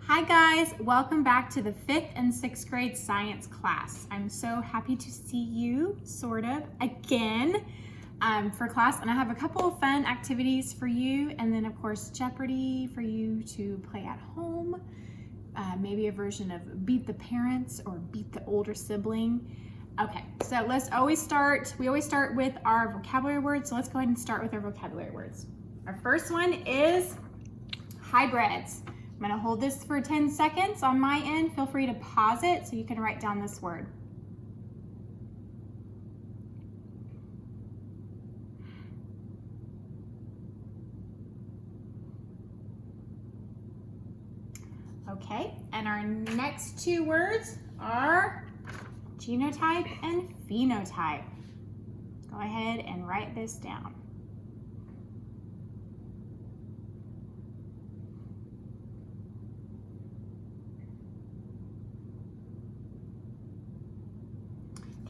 Hi guys, welcome back to the 5th and 6th grade science class. I'm so happy to see you, sort of, again for class. And I have a couple of fun activities for you, and then of course Jeopardy for you to play at home. Maybe a version of Beat the Parents or Beat the Older Sibling. Okay, so we always start with our vocabulary words, so let's go ahead and start with our vocabulary words. Our first one is hybrids. I'm gonna hold this for 10 seconds on my end. Feel free to pause it so you can write down this word. Okay, and our next two words are genotype and phenotype. Go ahead and write this down.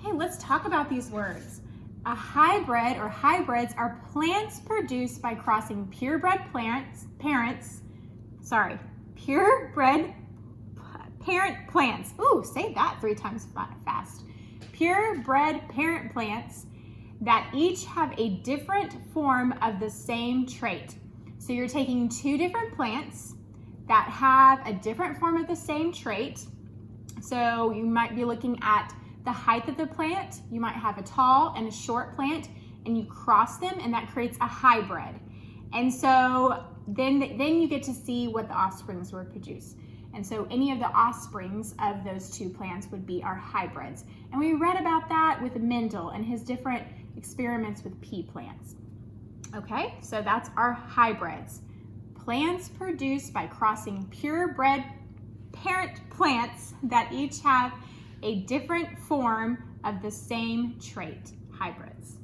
Okay, let's talk about these words. A hybrid or hybrids are plants produced by crossing purebred parent plants. Ooh, say that 3 times fast. Purebred parent plants that each have a different form of the same trait. So you're taking 2 different plants that have a different form of the same trait. So you might be looking at the height of the plant. You might have a tall and a short plant, and you cross them, and that creates a hybrid. And so then you get to see what the offsprings would produce. And so any of the offsprings of those 2 plants would be our hybrids. And we read about that with Mendel and his different experiments with pea plants. Okay, so that's our hybrids. Plants produced by crossing purebred parent plants that each have a different form of the same trait, hybrids.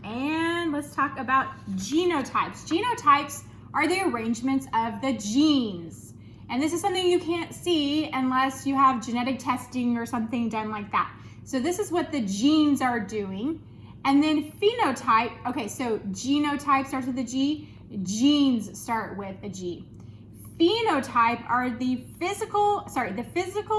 And let's talk about genotypes. Genotypes are the arrangements of the genes. And this is something you can't see unless you have genetic testing or something done like that. So this is what the genes are doing. And then phenotype, okay, so genotype starts with a G, genes start with a G. Phenotype are the physical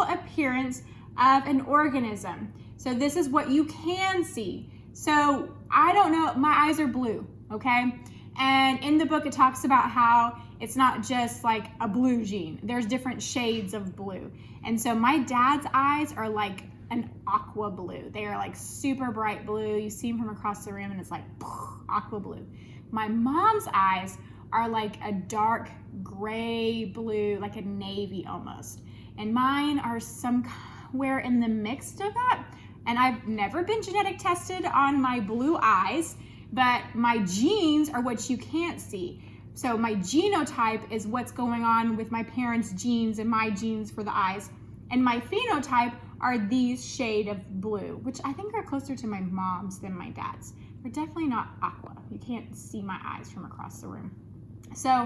appearance of an organism. So this is what you can see. So I don't know, my eyes are blue, okay? And in the book it talks about how it's not just like a blue gene. There's different shades of blue. And so my dad's eyes are like an aqua blue. They are like super bright blue. You see them from across the room and it's like aqua blue. My mom's eyes are like a dark gray blue, like a navy almost. And mine are somewhere in the mix of that. And I've never been genetic tested on my blue eyes, but my genes are what you can't see. So my genotype is what's going on with my parents' genes and my genes for the eyes. And my phenotype are these shade of blue, which I think are closer to my mom's than my dad's. They're definitely not aqua. You can't see my eyes from across the room. So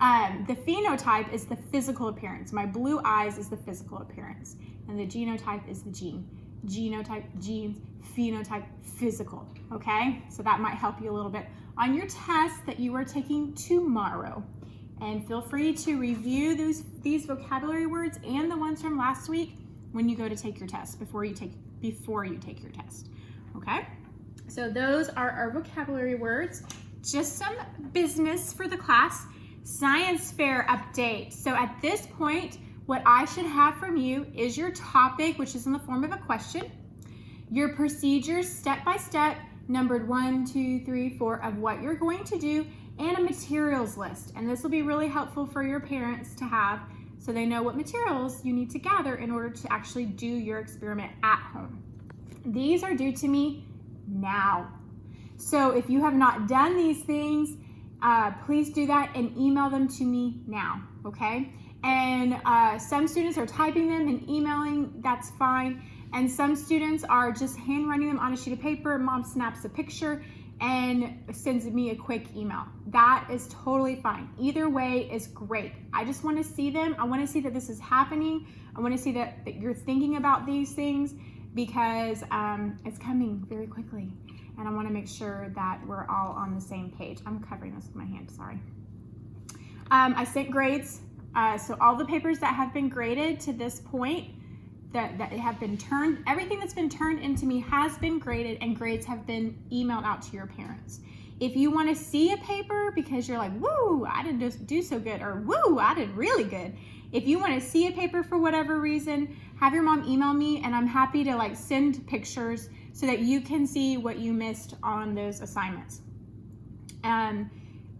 the phenotype is the physical appearance. My blue eyes is the physical appearance. And the genotype is the gene. Genotype, genes, phenotype, physical, okay? So that might help you a little bit on your test that you are taking tomorrow. And feel free to review these vocabulary words and the ones from last week when you go to take your test, before you take your test, okay? So those are our vocabulary words. Just some business for the class. Science fair update. So at this point, what I should have from you is your topic, which is in the form of a question, your procedures step by step, numbered 1, 2, 3, 4 of what you're going to do, and a materials list. And this will be really helpful for your parents to have so they know what materials you need to gather in order to actually do your experiment at home. These are due to me now. So if you have not done these things, please do that and email them to me now, okay? And some students are typing them and emailing, that's fine. And some students are just hand writing them on a sheet of paper. Mom snaps a picture and sends me a quick email. That is totally fine. Either way is great. I just want to see them. I want to see that this is happening. I want to see that you're thinking about these things, because it's coming very quickly. And I want to make sure that we're all on the same page. I'm covering this with my hand, sorry. I sent grades So all the papers that have been graded to this point, that have been turned, everything that's been turned into me has been graded, and grades have been emailed out to your parents. If you want to see a paper because you're like, woo, I didn't just do so good, or woo, I did really good. If you want to see a paper for whatever reason, have your mom email me, and I'm happy to like send pictures so that you can see what you missed on those assignments.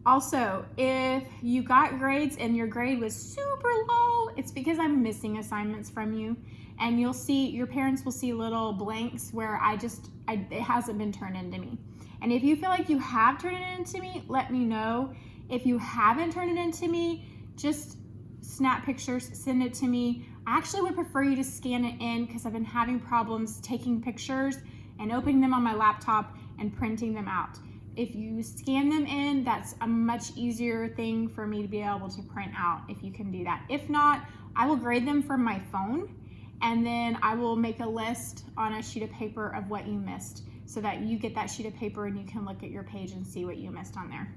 Also, if you got grades and your grade was super low, it's because I'm missing assignments from you. And you'll see, your parents will see little blanks where it hasn't been turned into me. And if you feel like you have turned it into me, let me know. If you haven't turned it into me, just snap pictures, send it to me. I actually would prefer you to scan it in because I've been having problems taking pictures and opening them on my laptop and printing them out. If you scan them in, that's a much easier thing for me to be able to print out if you can do that. If not, I will grade them from my phone, and then I will make a list on a sheet of paper of what you missed so that you get that sheet of paper and you can look at your page and see what you missed on there.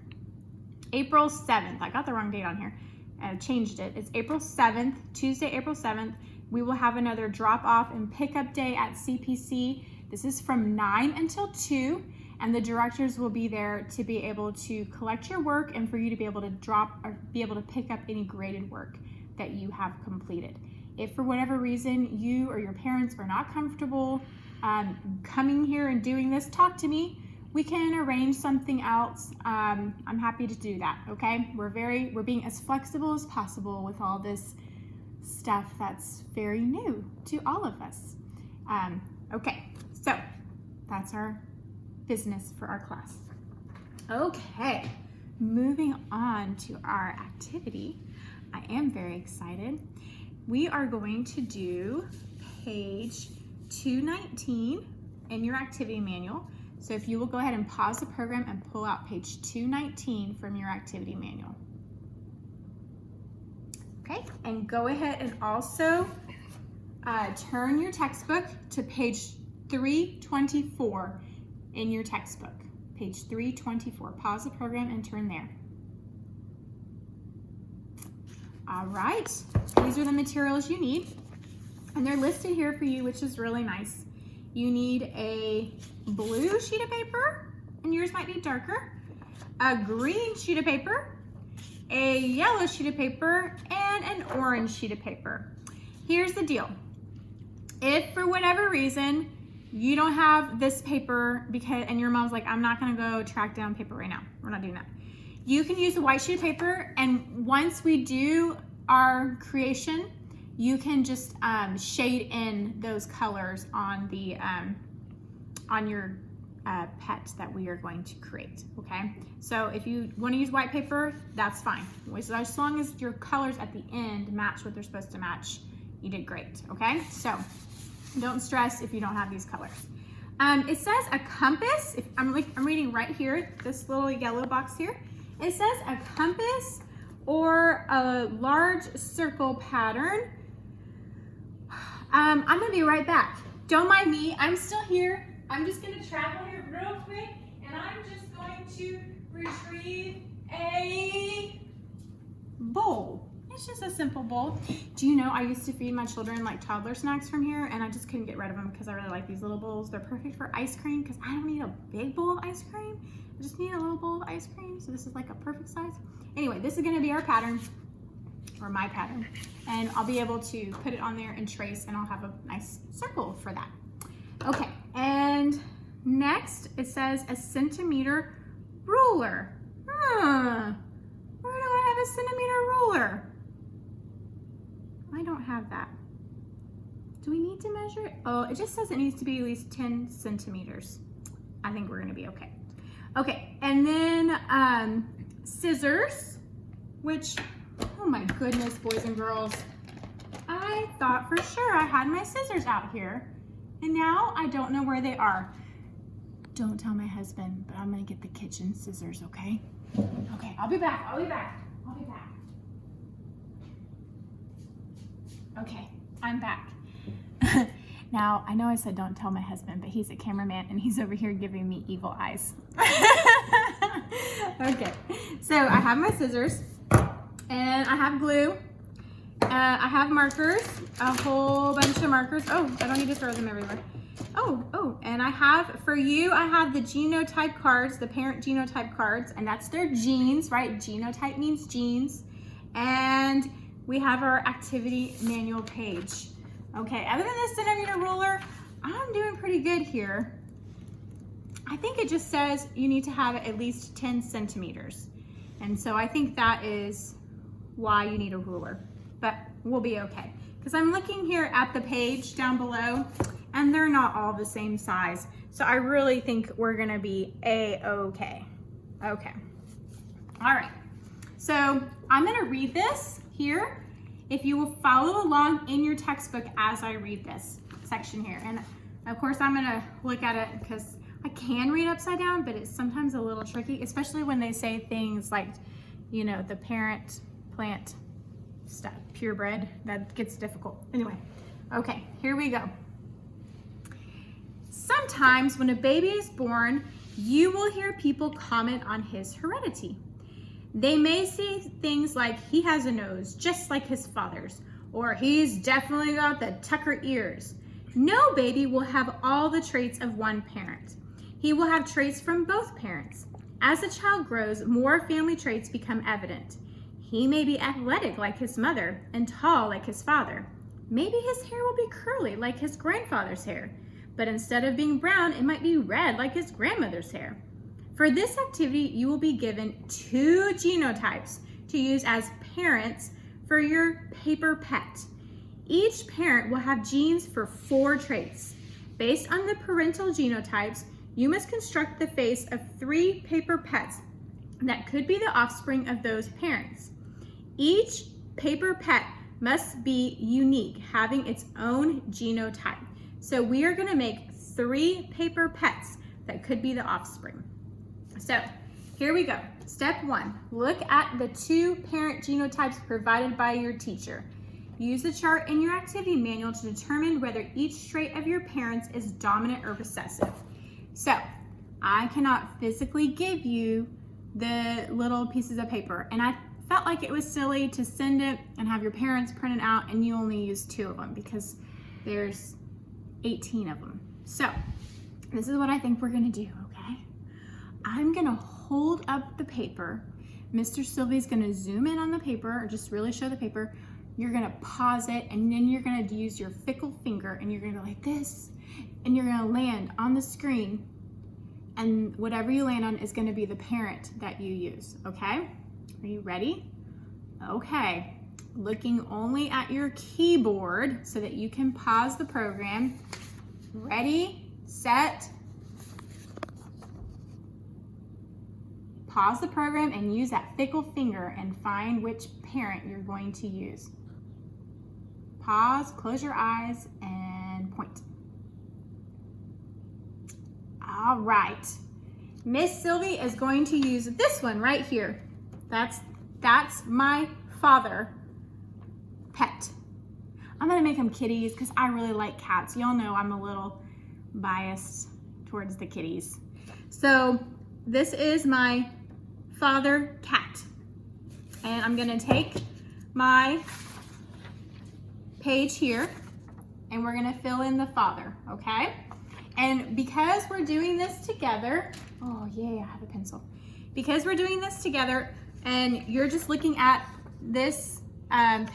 April 7th, I got the wrong date on here. I changed it. It's April 7th, Tuesday, April 7th. We will have another drop off and pickup day at CPC. This is from 9 until 2. And the directors will be there to be able to collect your work and for you to be able to drop or be able to pick up any graded work that you have completed. If for whatever reason you or your parents are not comfortable coming here and doing this, talk to me. We can arrange something else. I'm happy to do that, okay? We're being as flexible as possible with all this stuff that's very new to all of us. Okay, so that's our business for our class. Okay, moving on to our activity. I am very excited. We are going to do page 219 in your activity manual. So if you will go ahead and pause the program and pull out page 219 from your activity manual. Okay, and go ahead and also turn your textbook to page 324 in your textbook, page 324. Pause the program and turn there. All right, these are the materials you need, and they're listed here for you, which is really nice. You need a blue sheet of paper, and yours might be darker, a green sheet of paper, a yellow sheet of paper, and an orange sheet of paper. Here's the deal. If for whatever reason you don't have this paper and your mom's like, I'm not gonna go track down paper right now, we're not doing that. You can use a white sheet of paper, and once we do our creation, you can just shade in those colors on the on your pet that we are going to create, okay? So if you want to use white paper, that's fine. So as long as your colors at the end match what they're supposed to match, you did great, okay? So don't stress if you don't have these colors. It says a compass. If I'm reading right here, this little yellow box here. It says a compass or a large circle pattern. I'm gonna be right back. Don't mind me, I'm still here. I'm just gonna travel here real quick, and I'm just going to retrieve a bowl. It's just a simple bowl. Do you know I used to feed my children like toddler snacks from here, and I just couldn't get rid of them because I really like these little bowls. They're perfect for ice cream because I don't need a big bowl of ice cream. I just need a little bowl of ice cream, so this is like a perfect size. Anyway, this is gonna be our pattern, or my pattern, and I'll be able to put it on there and trace, and I'll have a nice circle for that. Okay, and next it says a centimeter ruler. Where do I have a centimeter ruler? I don't have that. Do we need to measure it? Oh, it just says it needs to be at least 10 centimeters. I think we're gonna be okay. Okay, and then scissors, which, oh my goodness, boys and girls, I thought for sure I had my scissors out here, and now I don't know where they are. Don't tell my husband, but I'm gonna get the kitchen scissors, okay? Okay, I'll be back, I'll be back, I'll be back. Okay, I'm back. Now, I know I said don't tell my husband, but he's a cameraman and he's over here giving me evil eyes. Okay, so I have my scissors and I have glue I have markers, a whole bunch of markers. Oh, I don't need to throw them everywhere. Oh, and I have, for you, I have the genotype cards, the parent genotype cards, and that's their genes, right? Genotype means genes. And we have our activity manual page. Okay, other than the centimeter ruler, I'm doing pretty good here. I think it just says you need to have at least 10 centimeters. And so I think that is why you need a ruler, but we'll be okay. Because I'm looking here at the page down below, and they're not all the same size. So I really think we're gonna be A-okay. Okay, all right. So I'm gonna read this here. If you will follow along in your textbook as I read this section here. And of course I'm gonna look at it because I can read upside down, but it's sometimes a little tricky, especially when they say things like, you know, the parent plant stuff, purebred, that gets difficult. Anyway, okay, here we go. Sometimes when a baby is born, you will hear people comment on his heredity. They may say things like, he has a nose just like his father's, or he's definitely got the Tucker ears. No baby will have all the traits of one parent. He will have traits from both parents. As the child grows, more family traits become evident. He may be athletic like his mother and tall like his father. Maybe his hair will be curly like his grandfather's hair, but instead of being brown, it might be red like his grandmother's hair. For this activity, you will be given 2 genotypes to use as parents for your paper pet. Each parent will have genes for 4 traits. Based on the parental genotypes, you must construct the face of 3 paper pets that could be the offspring of those parents. Each paper pet must be unique, having its own genotype. So we are going to make 3 paper pets that could be the offspring. So here we go. Step 1, look at the 2 parent genotypes provided by your teacher. Use the chart in your activity manual to determine whether each trait of your parents is dominant or recessive. So I cannot physically give you the little pieces of paper, and I felt like it was silly to send it and have your parents print it out and you only use 2 of them because there's 18 of them. So this is what I think we're gonna do, okay? I'm gonna hold up the paper. Mr. Sylvie's gonna zoom in on the paper or just really show the paper. You're gonna pause it, and then you're gonna use your fickle finger and you're gonna go like this, and you're gonna land on the screen, and whatever you land on is gonna be the parent that you use, okay? Are you ready? Okay, looking only at your keyboard so that you can pause the program. Ready, set, pause the program and use that fickle finger and find which parent you're going to use. Pause, close your eyes, and point. All right. Miss Sylvie is going to use this one right here. That's my father pet. I'm gonna make them kitties because I really like cats. Y'all know I'm a little biased towards the kitties. So this is my father cat. And I'm gonna take my page here and we're gonna fill in the father, okay? And because we're doing this together, oh yay, I have a pencil. Because we're doing this together and you're just looking at this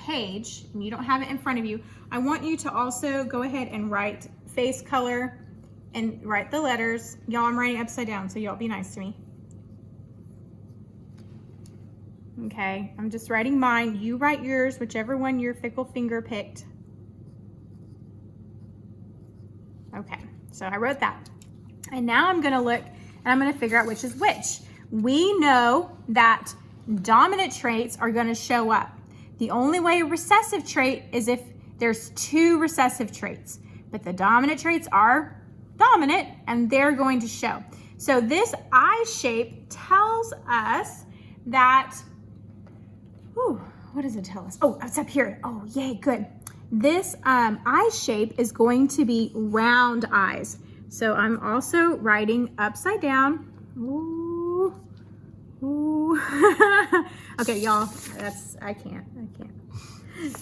page and you don't have it in front of you, I want you to also go ahead and write face color and write the letters. Y'all, I'm writing upside down, so y'all be nice to me. Okay, I'm just writing mine. You write yours, whichever one your fickle finger picked. Okay, so I wrote that. And now I'm gonna look and I'm gonna figure out which is which. We know that dominant traits are gonna show up. The only way a recessive trait is if there's 2 recessive traits, but the dominant traits are dominant and they're going to show. So this eye shape tells us that, what does it tell us? Oh, it's up here. Oh, yay, good. This eye shape is going to be round eyes. So I'm also writing upside down. Ooh, ooh. Okay, y'all, I can't.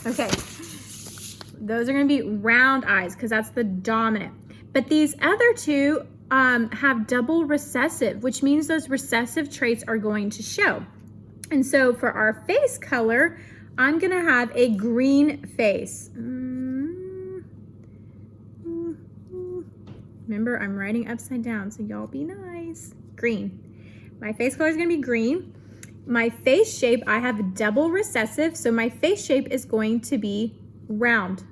Okay, those are going to be round eyes because that's the dominant. But these other two have double recessive, which means those recessive traits are going to show. And so for our face color, I'm going to have a green face. Remember, I'm writing upside down, so y'all be nice. Green. My face color is going to be green. My face shape, I have double recessive, so my face shape is going to be round.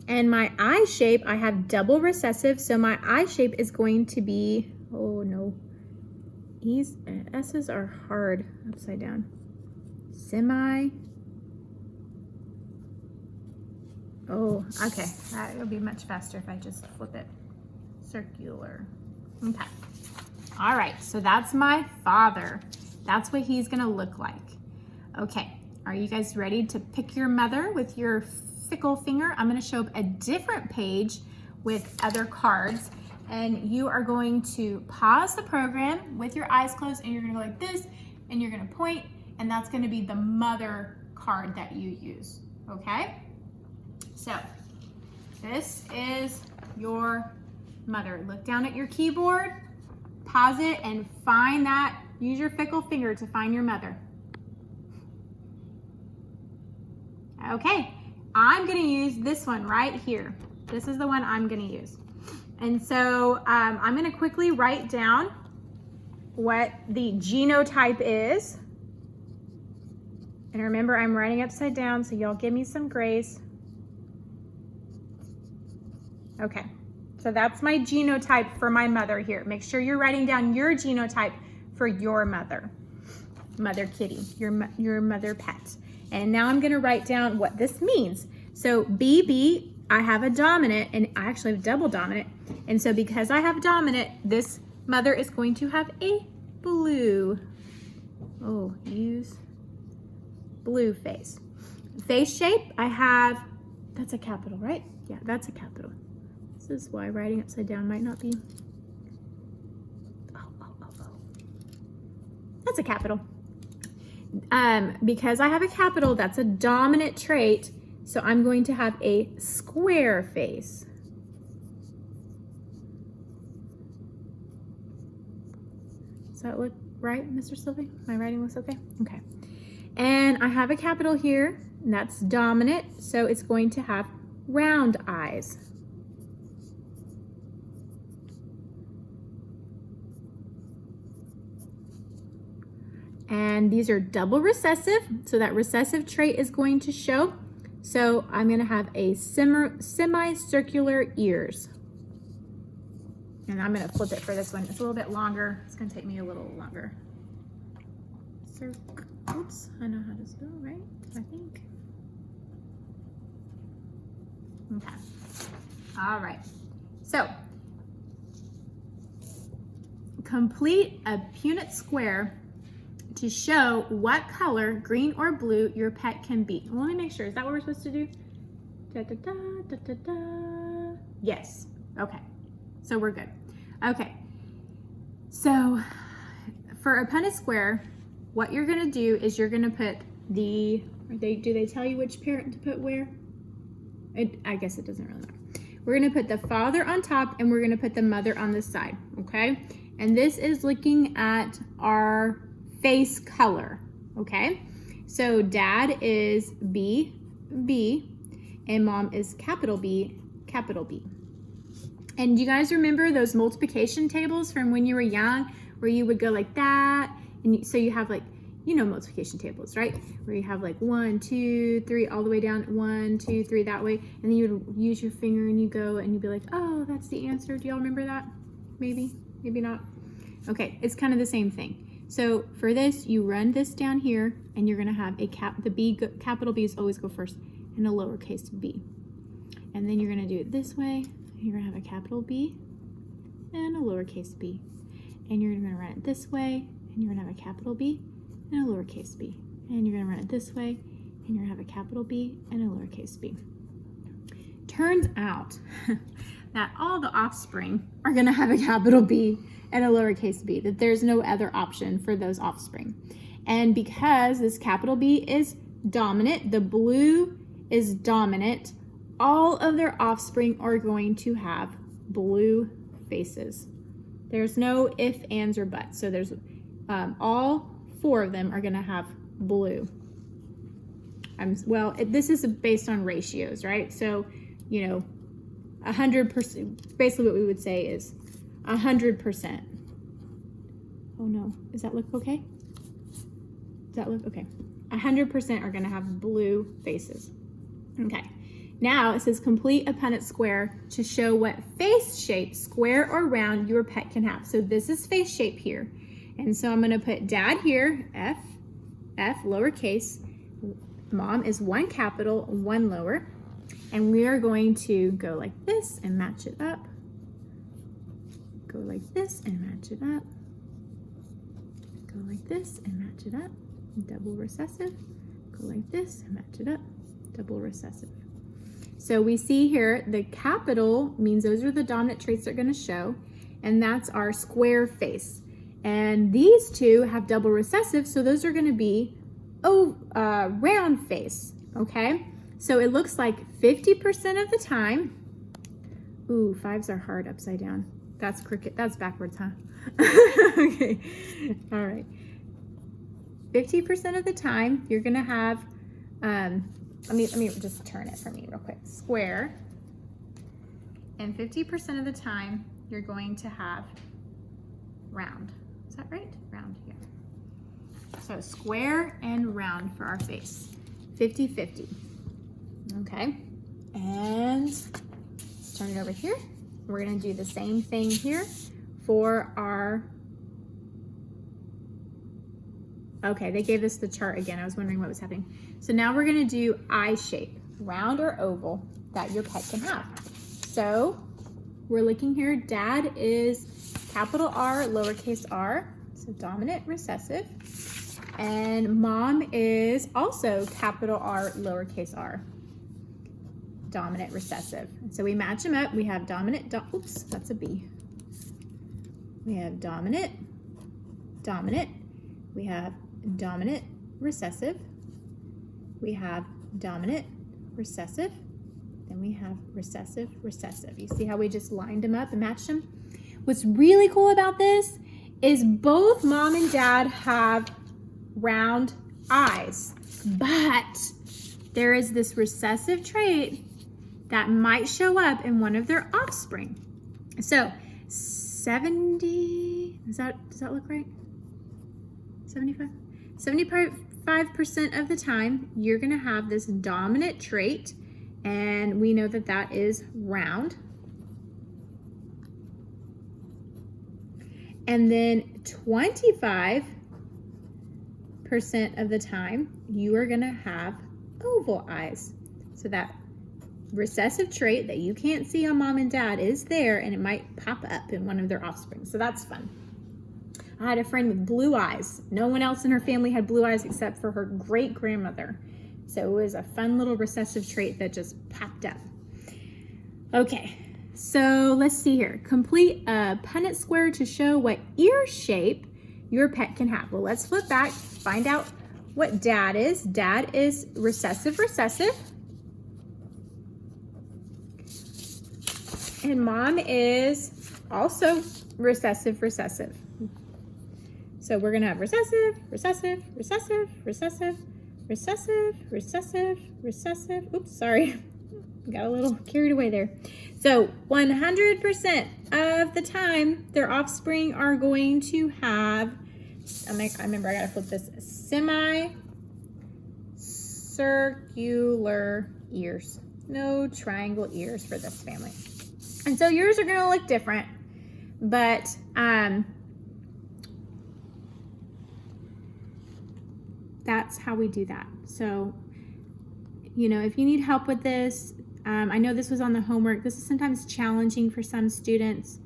And my eye shape, I have double recessive, so my eye shape is going to be, oh no, E's and S's are hard upside down. Semi. Oh, okay, that'll be much faster if I just flip it. Circular. Okay. All right, so that's my father. That's what he's gonna look like. Okay, are you guys ready to pick your mother with your fickle finger? I'm going to show up a different page with other cards, and you are going to pause the program with your eyes closed, and you're going to go like this, and you're going to point, and that's going to be the mother card that you use. Okay? So this is your mother. Look down at your keyboard, pause it, and find that. Use your fickle finger to find your mother. Okay. I'm going to use this one right here. This is the one I'm going to use. And so I'm going to quickly write down what the genotype is. And remember, I'm writing upside down, so y'all give me some grace. Okay, so that's my genotype for my mother here. Make sure you're writing down your genotype for your mother. Mother kitty, your mother pet. And now I'm going to write down what this means. So BB, I have a dominant, and I actually have double dominant. And so because I have dominant, this mother is going to have a blue. Oh, use blue face. Face shape, I have, that's a capital, right? Yeah, that's a capital. This is why writing upside down might not be. Oh. That's a capital. Because I have a capital, that's a dominant trait, so I'm going to have a square face. Does that look right, Mr. Sylvie? My writing looks okay? Okay. And I have a capital here, and that's dominant, so it's going to have round eyes. And these are double recessive, so that recessive trait is going to show. So I'm going to have a semicircular ears. And I'm going to flip it for this one. It's a little bit longer. It's going to take me a little longer. Oops, I know how to spell, right? I think. Okay. All right. So complete a Punnett square to show what color, green or blue, your pet can be. Well, let me make sure. Is that what we're supposed to do? Da, da, da, da, da, da. Yes. Okay. So we're good. Okay. So for a Punnett square, what you're going to do is you're going to put the, do they tell you which parent to put where? I guess it doesn't really matter. We're going to put the father on top, and we're going to put the mother on the side, okay? And this is looking at our face color, okay? So dad is B, and mom is capital B, capital B. And do you guys remember those multiplication tables from when you were young, where you would go like that? And so you have like, you know, multiplication tables, right? Where you have like 1, 2, 3, all the way down, 1, 2, 3 that way. And then you would use your finger and you go and you'd be like, oh, that's the answer. Do y'all remember that? Maybe, maybe not. Okay, it's kind of the same thing. So for this, you run this down here, and you're gonna have a capital B's always go first, and a lowercase b. And then you're gonna do it this way. You're gonna have a capital B and a lowercase b. And you're gonna run it this way, and you're gonna have a capital B and a lowercase b. And you're gonna run it this way, and you're gonna have a capital B and a lowercase b. Turns out that all the offspring are gonna have a capital B and a lowercase b, that there's no other option for those offspring. And because this capital B is dominant, the blue is dominant, all of their offspring are going to have blue faces. There's no if, ands, or buts. So there's all 4 of them are going to have blue. This is based on ratios, right? So, 100%, basically what we would say is 100%. Oh no, does that look okay? Does that look okay? 100% are gonna have blue faces. Okay, now it says complete a Punnett square to show what face shape, square or round, your pet can have. So this is face shape here. And so I'm gonna put dad here, F, lowercase, mom is 1 capital, 1 lower. And we are going to go like this and match it up. Go like this and match it up. Go like this and match it up. Double recessive. Go like this and match it up. Double recessive. So we see here the capital means those are the dominant traits they're going to show, and that's our square face. And these 2 have double recessive, so those are going to be round face. Okay, so it looks like 50% of the time. Ooh, 5s are hard upside down. That's crooked. That's backwards, huh? Okay, all right. 50% of the time, you're gonna have, let me just turn it for me real quick. Square. And 50% of the time, you're going to have round. Is that right? Round, yeah. So square and round for our face. 50-50. Okay. And let's turn it over here. We're gonna do the same thing here for our. Okay, they gave us the chart again. I was wondering what was happening. So now we're gonna do eye shape, round or oval, that your pet can have. So we're looking here, dad is capital R, lowercase r, so dominant, recessive. And mom is also capital R, lowercase r, dominant, recessive. So we match them up. We have dominant, oops, that's a B. We have dominant, dominant. We have dominant, recessive. We have dominant, recessive. Then we have recessive, recessive. You see how we just lined them up and matched them? What's really cool about this is both mom and dad have round eyes, but there is this recessive trait that might show up in one of their offspring. So 70, does that look right? 75? 75% of the time, you're gonna have this dominant trait, and we know that that is round. And then 25% of the time, you are gonna have oval eyes. So that recessive trait that you can't see on mom and dad is there, and it might pop up in one of their offspring. So that's fun. I had a friend with blue eyes. No one else in her family had blue eyes except for her great grandmother. So it was a fun little recessive trait that just popped up. Okay, so let's see here. Complete a Punnett square to show what ear shape your pet can have. Well, let's flip back, find out what dad is. Dad is recessive, recessive. And mom is also recessive, recessive. So we're gonna have recessive, recessive, recessive, recessive, recessive, recessive, recessive. Oops, sorry. Got a little carried away there. So 100% of the time, their offspring are going to have, I remember I gotta flip this, semi-circular ears. No triangle ears for this family. And so yours are gonna look different, but that's how we do that. So, you know, if you need help with this, I know this was on the homework. This is sometimes challenging for some students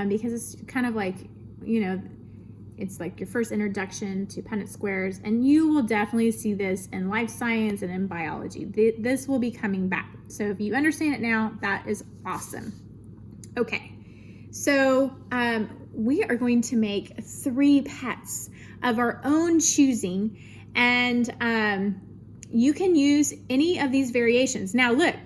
because it's kind of like, you know, it's like your first introduction to Punnett squares, and you will definitely see this in life science and in biology. This will be coming back. So if you understand it now, that is awesome. Okay, So we are going to make 3 pets of our own choosing, and you can use any of these variations. Now look,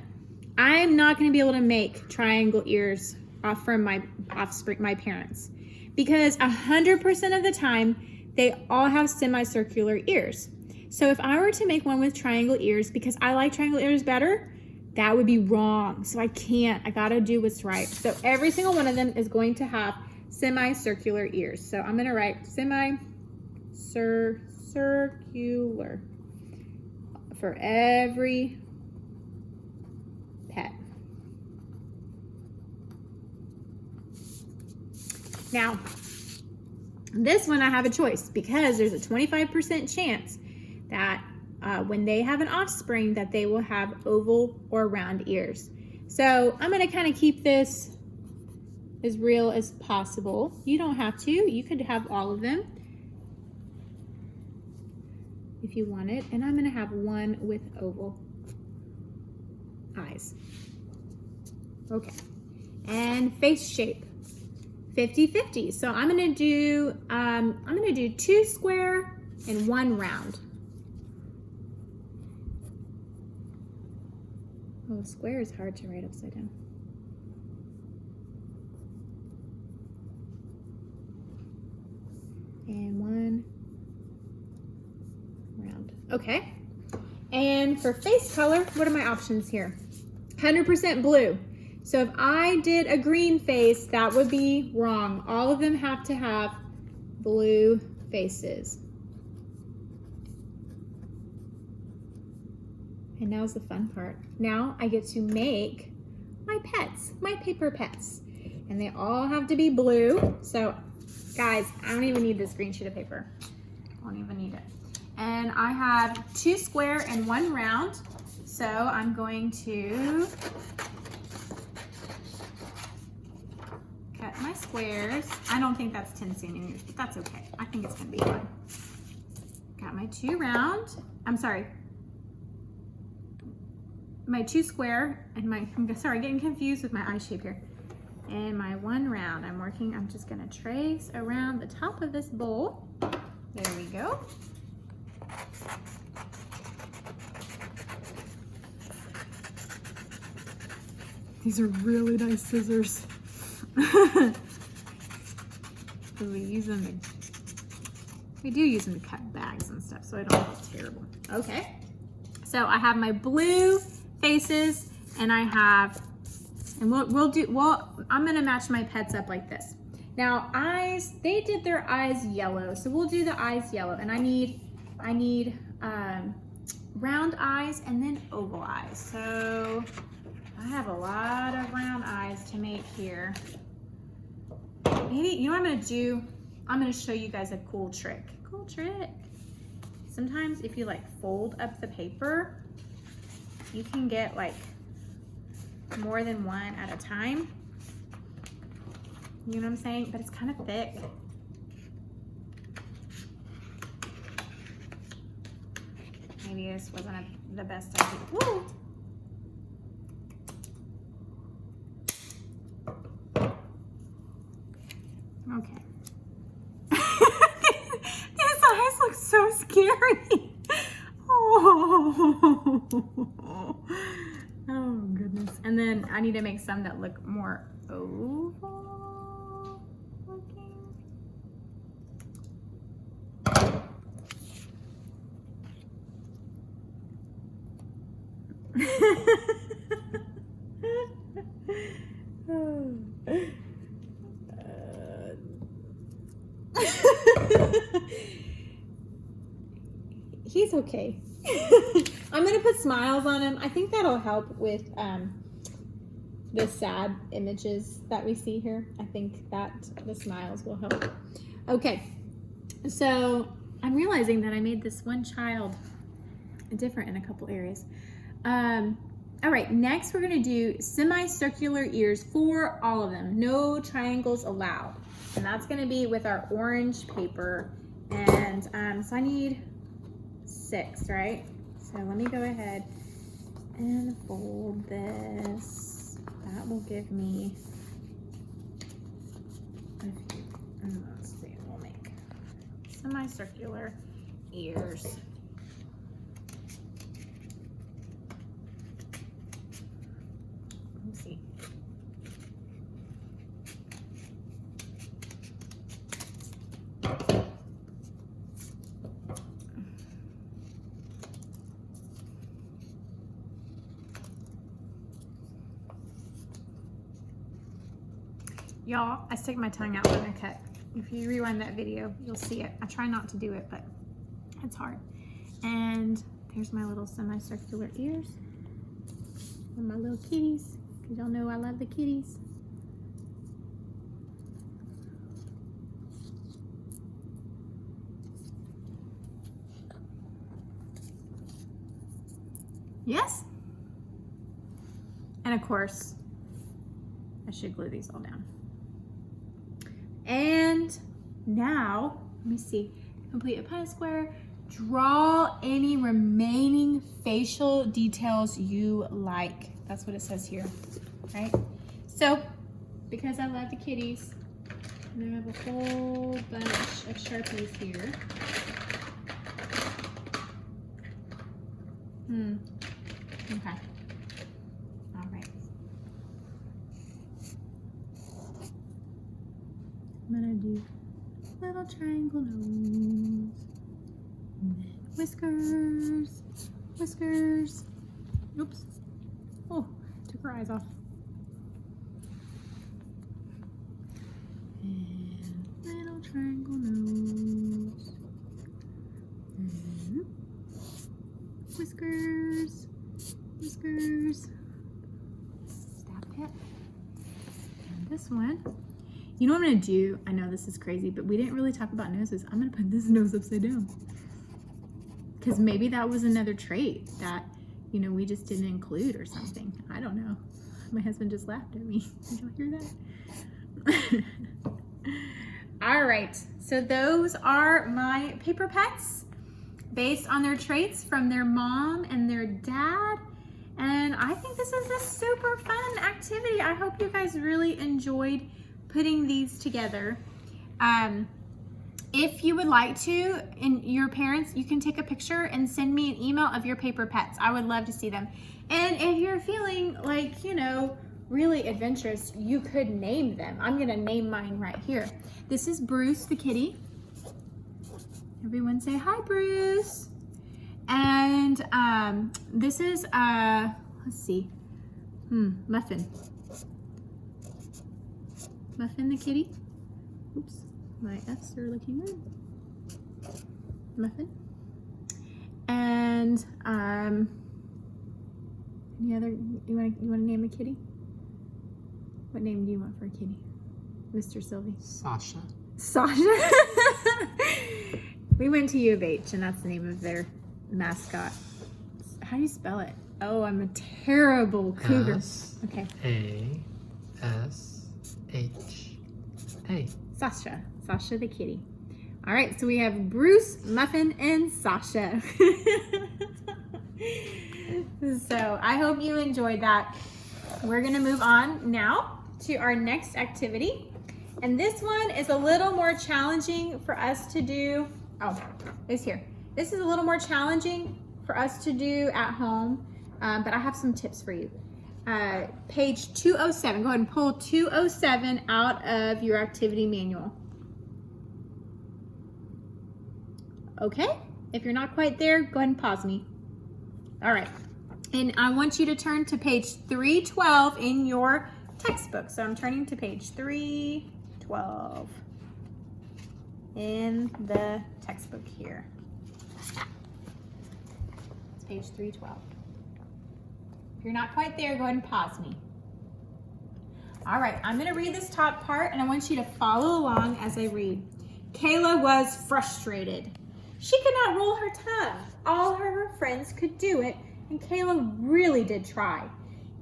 I'm not going to be able to make triangle ears off from my offspring, my parents, because 100% of the time they all have semicircular ears. So if I were to make one with triangle ears because I like triangle ears better, that would be wrong. So I can't. I gotta do what's right. So every single one of them is going to have semicircular ears. So I'm gonna write semicircular for every pet. Now, this one I have a choice because there's a 25% chance that when they have an offspring that they will have oval or round ears. So I'm going to kind of keep this as real as possible. You don't have to. You could have all of them if you wanted. And I'm going to have one with oval eyes. Okay. And face shape. 50-50. So I'm going to do 2 square and 1 round. Oh, square is hard to write upside down. And 1 round. Okay. And for face color, what are my options here? 100% blue. So if I did a green face, that would be wrong. All of them have to have blue faces. And now's the fun part. Now I get to make my pets, my paper pets. And they all have to be blue. So guys, I don't even need this green sheet of paper. I don't even need it. And I have 2 square and 1 round. So I'm going to cut my squares. I don't think that's 10 centimeters, but that's okay. I think it's gonna be fun. Got my 2 round, my 2 square and I'm getting confused with my eye shape here. And my 1 round, I'm just gonna trace around the top of this bowl. There we go. These are really nice scissors. We do use them to cut bags and stuff, so I don't feel terrible. Okay, so I have my blue faces, and I'm gonna match my pets up like this. Now eyes, they did their eyes yellow, so we'll do the eyes yellow, and I need round eyes and then oval eyes. So I have a lot of round eyes to make here. Maybe, you know what I'm gonna do? I'm gonna show you guys a cool trick. Sometimes if you like fold up the paper, you can get like more than one at a time. You know what I'm saying? But it's kind of thick. Maybe this wasn't the best idea. Woo! Okay. These eyes look so scary. Oh goodness. And then I need to make some that look more oval looking. He's okay. I'm gonna put smiles on him. I think that'll help with the sad images that we see here. I think that the smiles will help. Okay, so I'm realizing that I made this one child different in a couple areas. All right, next we're gonna do semicircular ears for all of them. No triangles allowed. And that's gonna be with our orange paper. And so I need 6, right? So let me go ahead and fold this. That will give me semicircular ears. Let me see. Y'all, I stick my tongue out when I cut. If you rewind that video, you'll see it. I try not to do it, but it's hard. And there's my little semicircular ears and my little kitties, because y'all know I love the kitties. Yes? And of course, I should glue these all down. And now, let me see, complete a Punnett square. Draw any remaining facial details you like. That's what it says here, right? So, because I love the kitties, and I have a whole bunch of Sharpies here. Okay. All right. I'm gonna do little triangle nose, and then whiskers, whiskers. Oops. Oh, took her eyes off. And little triangle nose, and whiskers, whiskers. Stab tip. And this one. You know what I'm gonna do? I know this is crazy, but we didn't really talk about noses. I'm gonna put this nose upside down. Because maybe that was another trait that, you know, we just didn't include or something. I don't know. My husband just laughed at me. Did y'all hear that? All right, so those are my paper pets based on their traits from their mom and their dad. And I think this is a super fun activity. I hope you guys really enjoyed putting these together. If you would like to, and your parents, you can take a picture and send me an email of your paper pets. I would love to see them. And if you're feeling like, you know, really adventurous, you could name them. I'm gonna name mine right here. This is Bruce the kitty. Everyone say hi, Bruce. And this is, let's see, Muffin. Muffin the kitty. Oops, my F's are looking weird. Muffin. And any other? You want to name a kitty? What name do you want for a kitty, Mr. Sylvie? Sasha. Sasha. We went to U of H, and that's the name of their mascot. How do you spell it? Oh, I'm a terrible cougar. Okay. S-A-S-H-A. Sasha. Sasha the kitty. All right, so we have Bruce, Muffin, and Sasha. So I hope you enjoyed that. We're gonna move on now to our next activity. And this one is a little more challenging for us to do. Oh, it's here. This is a little more challenging for us to do at home, but I have some tips for you. Page 207, go ahead and pull 207 out of your activity manual. Okay, if you're not quite there, go ahead and pause me. All right, and I want you to turn to page 312 in your textbook. So I'm turning to page 312 in the textbook here. It's page 312. If you're not quite there, go ahead and pause me. All right, I'm gonna read this top part and I want you to follow along as I read. Kayla was frustrated. She could not roll her tongue. All her friends could do it, and Kayla really did try.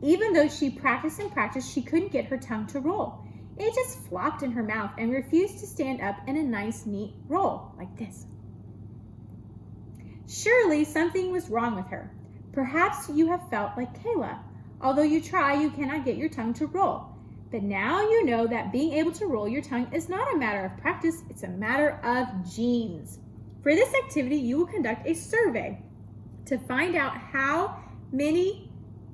Even though she practiced and practiced, she couldn't get her tongue to roll. It just flopped in her mouth and refused to stand up in a nice, neat roll, like this. Surely something was wrong with her. Perhaps you have felt like Kayla. Although you try, you cannot get your tongue to roll. But now you know that being able to roll your tongue is not a matter of practice, it's a matter of genes. For this activity, you will conduct a survey to find out how many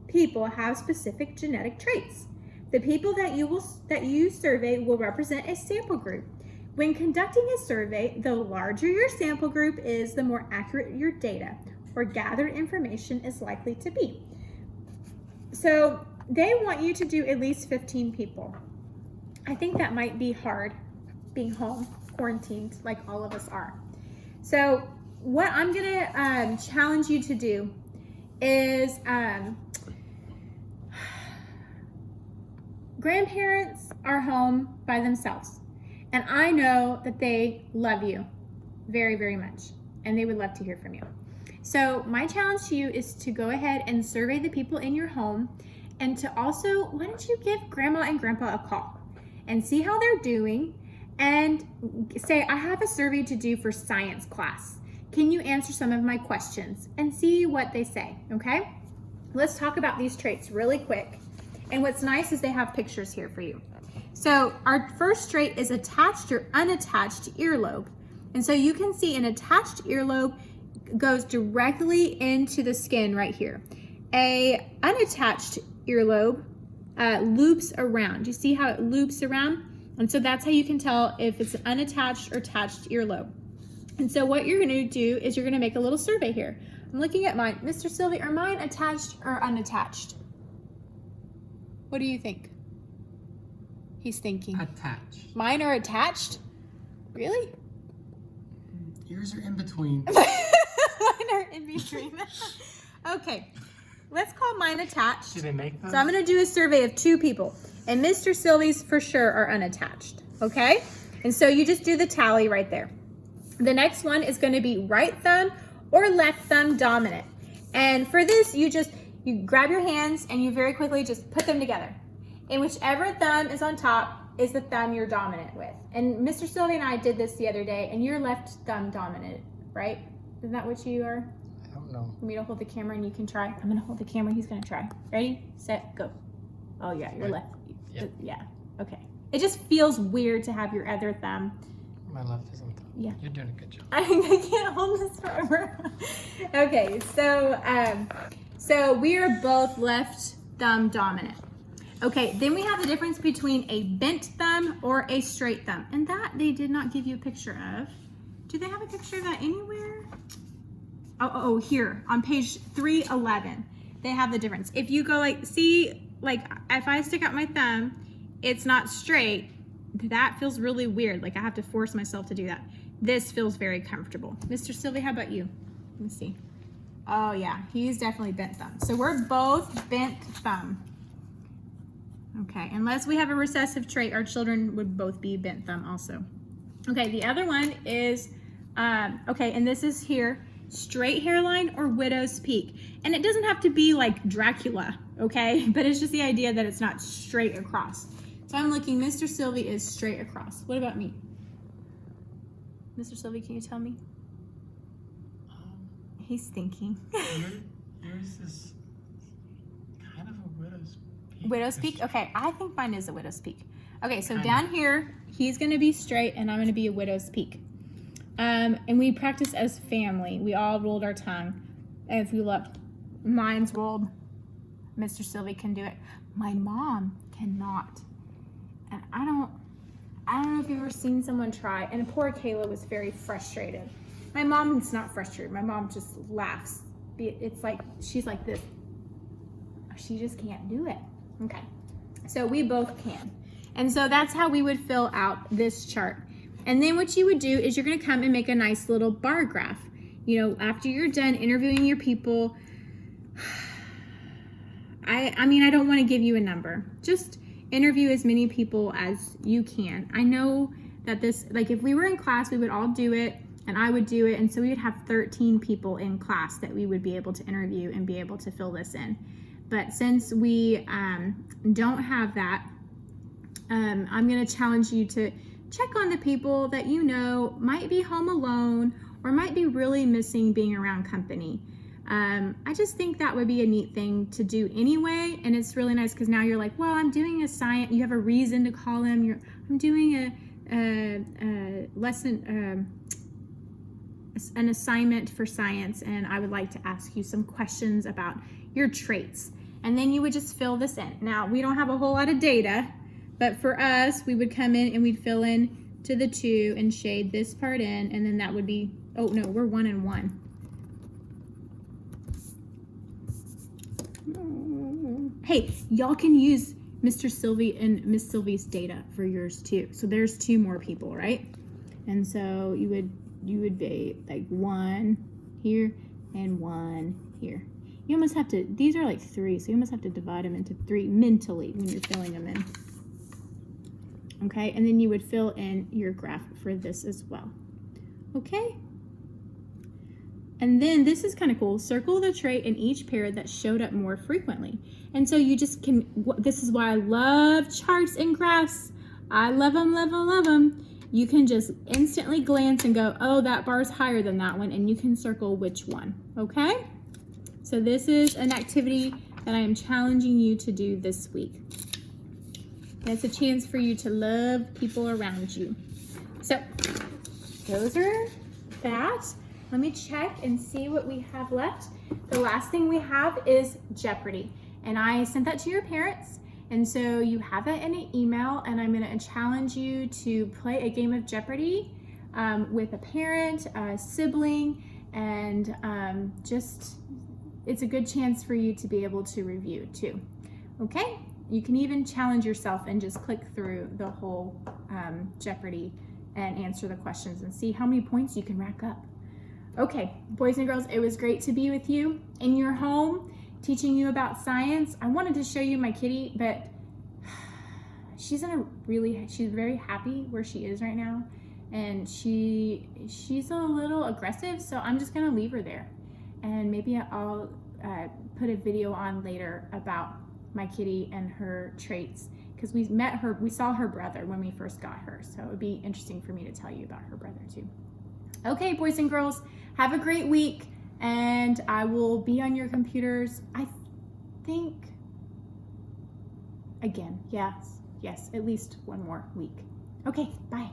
people have specific genetic traits. The people that you survey will represent a sample group. When conducting a survey, the larger your sample group is, the more accurate your data or gathered information is likely to be. So they want you to do at least 15 people. I think that might be hard, being home, quarantined, like all of us are. So what I'm gonna challenge you to do is, grandparents are home by themselves. And I know that they love you very, very much. And they would love to hear from you. So my challenge to you is to go ahead and survey the people in your home, and to also, why don't you give grandma and grandpa a call and see how they're doing, and say, I have a survey to do for science class. Can you answer some of my questions? And see what they say, okay? Let's talk about these traits really quick. And what's nice is they have pictures here for you. So our first trait is attached or unattached earlobe. And so you can see an attached earlobe goes directly into the skin right here. A unattached earlobe loops around. You see how it loops around? And so that's how you can tell if it's an unattached or attached earlobe. And so what you're gonna do is you're gonna make a little survey here. I'm looking at mine. Mr. Sylvie, are mine attached or unattached? What do you think? He's thinking. Attached. Mine are attached? Really? Yours are in between. Mine are in between. Okay, let's call mine attached. Do they make those? So I'm gonna do a survey of 2 people, and Mr. Sylvie's for sure are unattached, okay? And so you just do the tally right there. The next one is gonna be right thumb or left thumb dominant. And for this, you grab your hands and you very quickly just put them together. And whichever thumb is on top is the thumb you're dominant with. And Mr. Sylvie and I did this the other day, and you're left thumb dominant, right? Isn't that what you are? I don't know. Want me to hold the camera and you can try? I'm gonna hold the camera, he's gonna try. Ready, set, go. Oh yeah, you're left. Yep. Yeah, okay. It just feels weird to have your other thumb. My left isn't thumb. Yeah. You're doing a good job. I can't hold this forever. Okay, so we are both left thumb dominant. Okay, then we have the difference between a bent thumb or a straight thumb. And that they did not give you a picture of. Do they have a picture of that anywhere? Oh, here on page 311, they have the difference. If you go see, if I stick out my thumb, it's not straight. That feels really weird. Like I have to force myself to do that. This feels very comfortable. Mr. Sylvie, how about you? Let me see. Oh yeah, he's definitely bent thumb. So we're both bent thumb. Okay, unless we have a recessive trait, our children would both be bent thumb also. Okay, the other one is, okay, and this is here, straight hairline or widow's peak. And it doesn't have to be like Dracula, okay? But it's just the idea that it's not straight across. So I'm looking, Mr. Sylvie is straight across. What about me? Mr. Sylvie, can you tell me? He's thinking. Yours is kind of a widow's peak. Widow's peak? Okay, I think mine is a widow's peak. Okay, so down here, he's gonna be straight and I'm gonna be a widow's peak. And we practice as family. We all rolled our tongue. And if you look, mine's rolled. Mr. Sylvie can do it. My mom cannot. And I don't know if you've ever seen someone try, and poor Kayla was very frustrated. My mom is not frustrated. My mom just laughs. It's like, she's like this. She just can't do it. Okay, so we both can. And so that's how we would fill out this chart. And then what you would do is you're gonna come and make a nice little bar graph. You know, after you're done interviewing your people, I mean, I don't wanna give you a number. Just interview as many people as you can. I know that this, like if we were in class, we would all do it and I would do it. And so we would have 13 people in class that we would be able to interview and be able to fill this in. But since we don't have that, I'm gonna challenge you to check on the people that you know might be home alone or might be really missing being around company. I just think that would be a neat thing to do anyway, and it's really nice because now you're like, well, I'm doing a science. You have a reason to call him. I'm doing a lesson, an assignment for science, and I would like to ask you some questions about your traits. And then you would just fill this in. Now, we don't have a whole lot of data, but for us, we would come in and we'd fill in to the 2 and shade this part in, and then that would be, oh no, we're 1 and 1. Hey, y'all can use Mr. Sylvie and Miss Sylvie's data for yours too. So there's 2 more people, right? And so you would be like 1 here and 1 here. You almost have to, these are like 3, so you almost have to divide them into 3 mentally when you're filling them in. Okay, and then you would fill in your graph for this as well. Okay? And then this is kind of cool. Circle the trait in each pair that showed up more frequently. And so you just can, this is why I love charts and graphs. I love them, love them, love them. You can just instantly glance and go, oh, that bar is higher than that one, and you can circle which one, okay? So this is an activity that I am challenging you to do this week. That's a chance for you to love people around you. So those are that. Let me check and see what we have left. The last thing we have is Jeopardy. And I sent that to your parents. And so you have it in an email, and I'm gonna challenge you to play a game of Jeopardy with a parent, a sibling, and it's a good chance for you to be able to review too. Okay? You can even challenge yourself and just click through the whole Jeopardy and answer the questions and see how many points you can rack up. Okay, boys and girls, it was great to be with you in your home, teaching you about science. I wanted to show you my kitty, but she's very happy where she is right now, and she's a little aggressive, so I'm just gonna leave her there. And maybe I'll put a video on later about my kitty and her traits, because we saw her brother when we first got her, so it would be interesting for me to tell you about her brother too. Okay, boys and girls, have a great week, and I will be on your computers, I think, again, yes, at least one more week. Okay, bye.